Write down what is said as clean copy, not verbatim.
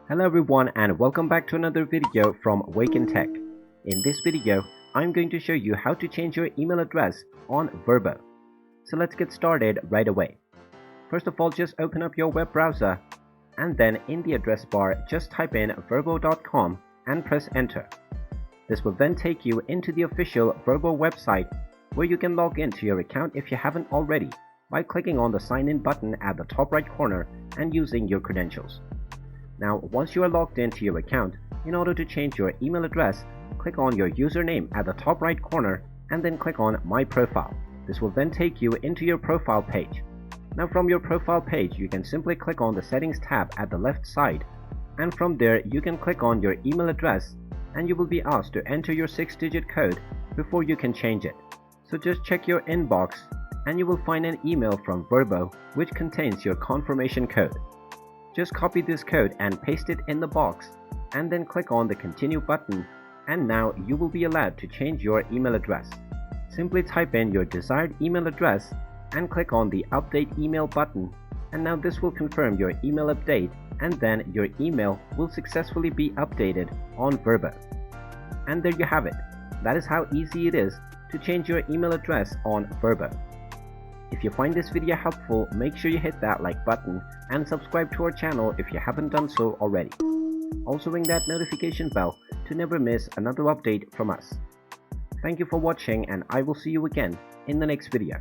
Hello everyone and welcome back to another video from Wake&Tech. In this video, I'm going to show you how to change your email address on VRBO. So let's get started right away. First of all, just open up your web browser and then in the address bar, just type in vrbo.com and press enter. This will then take you into the official VRBO website where you can log into your account if you haven't already by clicking on the sign in button at the top right corner and using your credentials. Now, once you are logged into your account, in order to change your email address, click on your username at the top right corner and then click on My Profile. This will then take you into your profile page. Now from your profile page, you can simply click on the Settings tab at the left side, and from there you can click on your email address and you will be asked to enter your 6-digit code before you can change it. So just check your inbox and you will find an email from VRBO which contains your confirmation code. Just copy this code and paste it in the box and then click on the Continue button, and now you will be allowed to change your email address. Simply type in your desired email address and click on the Update Email button, and now this will confirm your email update and then your email will successfully be updated on VRBO. And there you have it. That is how easy it is to change your email address on VRBO. If you find this video helpful, make sure you hit that like button and subscribe to our channel if you haven't done so already. Also ring that notification bell to never miss another update from us. Thank you for watching and I will see you again in the next video.